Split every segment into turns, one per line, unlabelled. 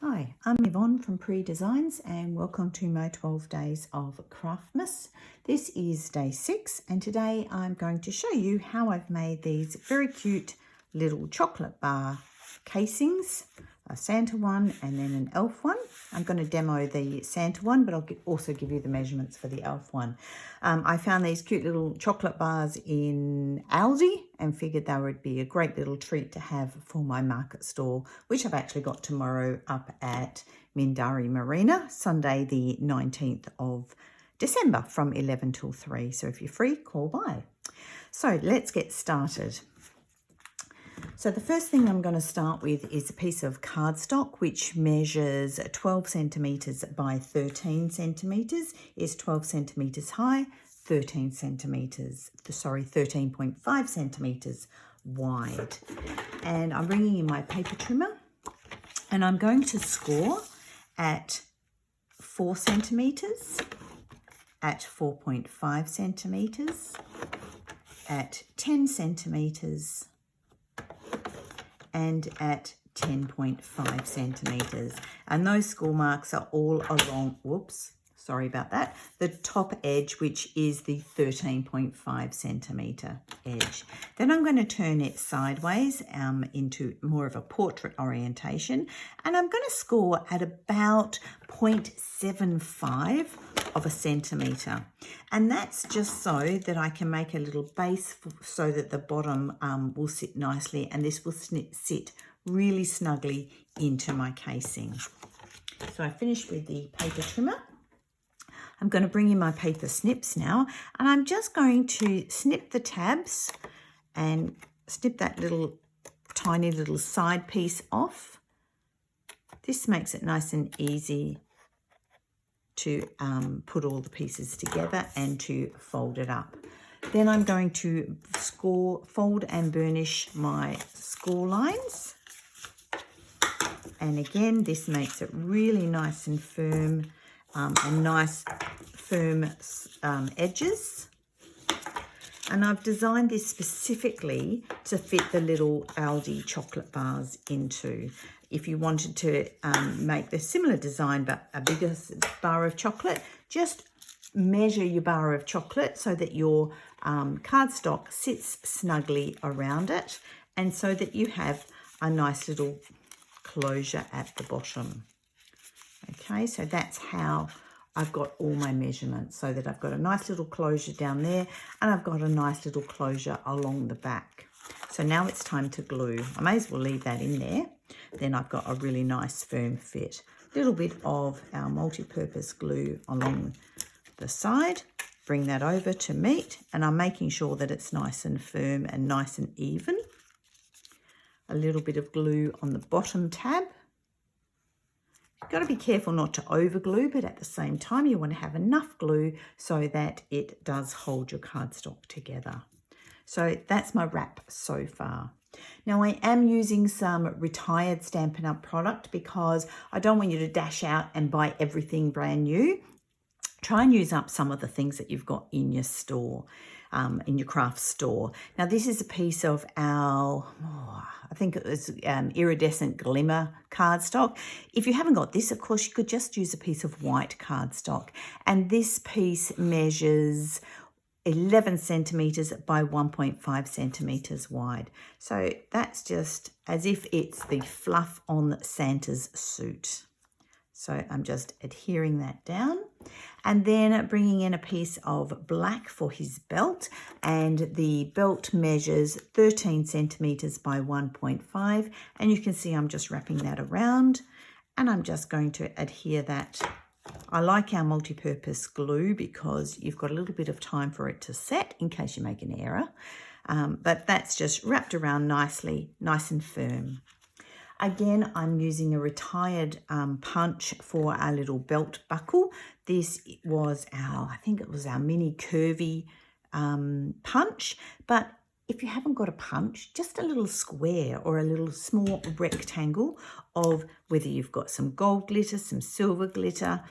Hi, I'm Yvonne from Pre-Designs and welcome to my 12 Days of Craftmas. This is day 6 and today I'm going to show you how I've made these very cute little chocolate bar casings, a Santa one and then an elf one. I'm going to demo the Santa one, but I'll also give you the measurements for the elf one. I found these cute little chocolate bars in Aldi and figured they would be a great little treat to have for my market stall, which I've actually got tomorrow up at Mindari Marina, Sunday the 19th of December from 11 till 3. So if you're free, call by. So let's get started. So the first thing I'm going to start with is a piece of cardstock which measures 12 centimetres by 13 centimetres, is 12 centimetres high, 13.5 centimetres wide. And I'm bringing in my paper trimmer and I'm going to score at 4 centimetres, at 4.5 centimetres, at 10 centimetres, and at 10.5 centimetres. And those score marks are all along, sorry about that, the top edge, which is the 13.5 centimetre edge. Then I'm going to turn it sideways into more of a portrait orientation, and I'm going to score at about 0.75 of a centimetre. And that's just so that I can make a little base so that the bottom will sit nicely, and this will sit really snugly into my casing. So I finished with the paper trimmer. I'm going to bring in my paper snips now, and I'm just going to snip the tabs and snip that little tiny little side piece off. This makes it nice and easy to put all the pieces together and to fold it up. Then I'm going to fold and burnish my score lines. And again, this makes it really nice and firm and nice firm edges. And I've designed this specifically to fit the little Aldi chocolate bars into. If you wanted to make the similar design but a bigger bar of chocolate, just measure your bar of chocolate so that your cardstock sits snugly around it and so that you have a nice little closure at the bottom. Okay, so that's how I've got all my measurements, so that I've got a nice little closure down there and I've got a nice little closure along the back. So now it's time to glue. I may as well leave that in there. Then I've got a really nice firm fit. A little bit of our multi-purpose glue along the side. Bring that over to meet, and I'm making sure that it's nice and firm and nice and even. A little bit of glue on the bottom tab. You've got to be careful not to over glue, but at the same time you want to have enough glue so that it does hold your cardstock together. So that's my wrap so far. Now I am using some retired Stampin' Up! Product because I don't want you to dash out and buy everything brand new. Try and use up some of the things that you've got in your store, in your craft store. Now this is a piece of our, I think it was iridescent glimmer cardstock. If you haven't got this, of course, you could just use a piece of white cardstock. And this piece measures 11 centimetres by 1.5 centimetres wide. So that's just as if it's the fluff on Santa's suit. So I'm just adhering that down and then bringing in a piece of black for his belt, and the belt measures 13 centimetres by 1.5, and you can see I'm just wrapping that around and I'm just going to adhere that. I like our multi-purpose glue because you've got a little bit of time for it to set in case you make an error, but that's just wrapped around nicely, nice and firm. Again, I'm using a retired punch for our little belt buckle. This was I think it was our mini curvy punch, but if you haven't got a punch, just a little square or a little small rectangle of whether you've got some gold glitter, some silver glitter,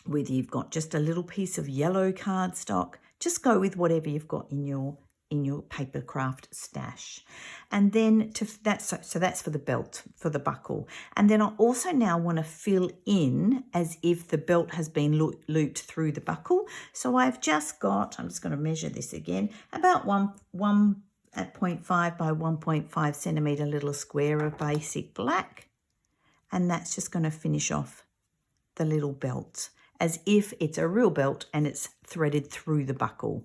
whether you've got just a little piece of yellow cardstock, just go with whatever you've got in your in your paper craft stash. And then so that's for the belt, for the buckle. And then I also now want to fill in as if the belt has been looped through the buckle. So I've just got, I'm just going to measure this again, about 1.5 by 1.5 centimetre little square of basic black. And that's just going to finish off the little belt as if it's a real belt and it's threaded through the buckle.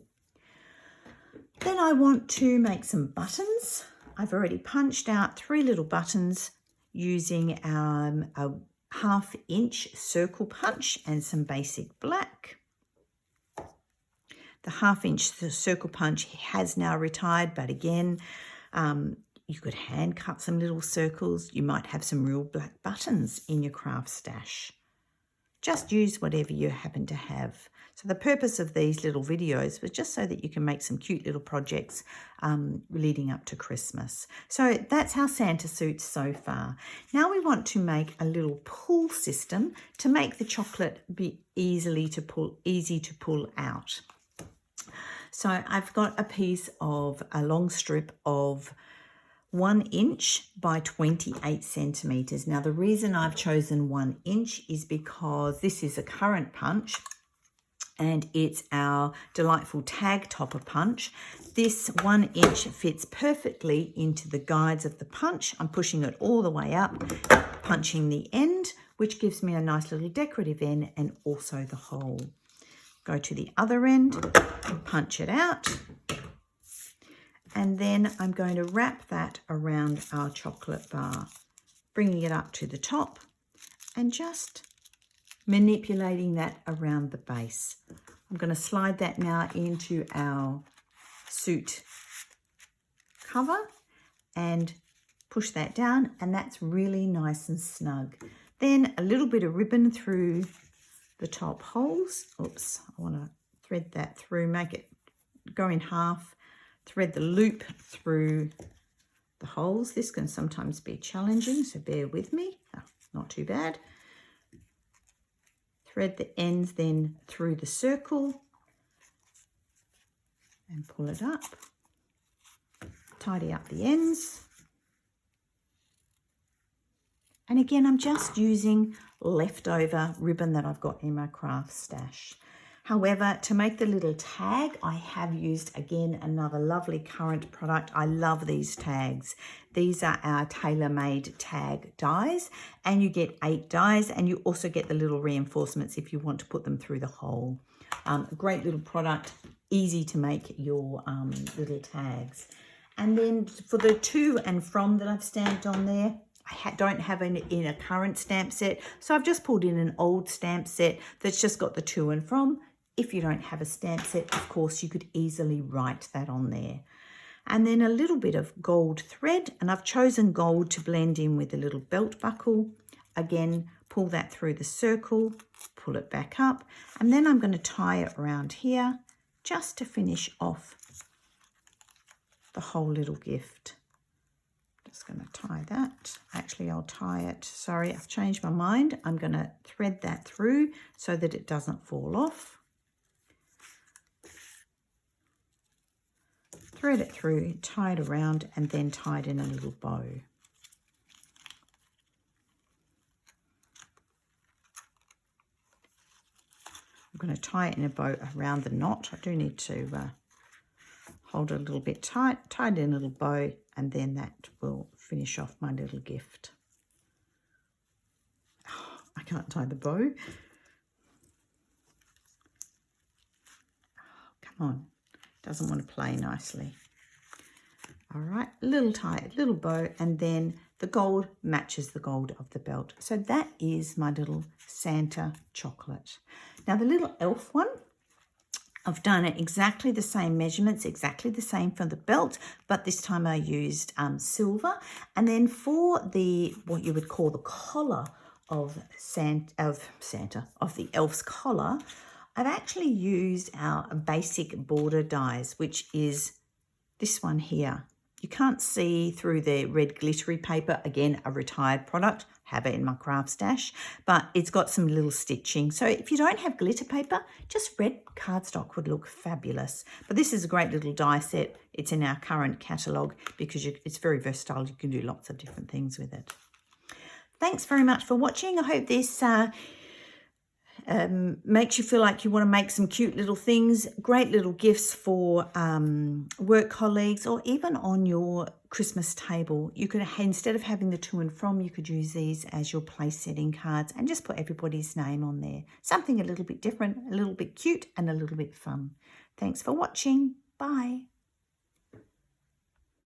Then I want to make some buttons. I've already punched out 3 little buttons using a 1/2 inch circle punch and some basic black. The 1/2 inch circle punch has now retired, but again, you could hand cut some little circles. You might have some real black buttons in your craft stash. Just use whatever you happen to have. So the purpose of these little videos was just so that you can make some cute little projects leading up to Christmas. So that's our Santa suits so far. Now we want to make a little pull system to make the chocolate be easy to pull out. So I've got a long strip of 1 inch by 28 centimetres. Now the reason I've chosen 1 inch is because this is a current punch and it's our delightful tag topper punch. This 1 inch fits perfectly into the guides of the punch. I'm pushing it all the way up, punching the end, which gives me a nice little decorative end and also the hole. Go to the other end and punch it out. And then I'm going to wrap that around our chocolate bar, bringing it up to the top and just manipulating that around the base. I'm going to slide that now into our suit cover and push that down, and that's really nice and snug. Then a little bit of ribbon through the top holes. Oops, I want to thread that through, make it go in half. Thread the loop through the holes. This can sometimes be challenging, so bear with me. Oh, not too bad. Thread the ends then through the circle and pull it up. Tidy up the ends. And again, I'm just using leftover ribbon that I've got in my craft stash. However, to make the little tag, I have used, again, another lovely current product. I love these tags. These are our tailor-made tag dies, and you get 8 dies, and you also get the little reinforcements if you want to put them through the hole. Great little product, easy to make your little tags. And then for the to and from that I've stamped on there, I don't have it in a current stamp set, so I've just pulled in an old stamp set that's just got the to and from. If you don't have a stamp set, of course, you could easily write that on there. And then a little bit of gold thread, and I've chosen gold to blend in with a little belt buckle. Again, pull that through the circle, pull it back up, and then I'm going to tie it around here just to finish off the whole little gift. Just going to tie that. Actually, I'll tie it. Sorry, I've changed my mind. I'm going to thread that through so that it doesn't fall off. Thread it through, tie it around, and then tie it in a little bow. I'm going to tie it in a bow around the knot. I do need to hold it a little bit tight, tie it in a little bow, and then that will finish off my little gift. Oh, I can't tie the bow. Oh, come on. Doesn't want to play nicely. All right, little bow, and then the gold matches the gold of the belt. So that is my little Santa chocolate. Now the little elf one, I've done it exactly the same measurements, exactly the same for the belt, but this time I used silver. And then for the, what you would call the collar of the elf's collar, I've actually used our basic border dies, which is this one here. You can't see through the red glittery paper. Again, a retired product, have it in my craft stash, but it's got some little stitching. So if you don't have glitter paper, just red cardstock would look fabulous. But this is a great little die set. It's in our current catalogue because it's very versatile. You can do lots of different things with it. Thanks very much for watching. I hope this makes you feel like you want to make some cute little things, great little gifts for work colleagues, or even on your Christmas table. You could, instead of having the to and from, you could use these as your place setting cards and just put everybody's name on there. Something a little bit different, a little bit cute and a little bit fun. Thanks for watching. Bye.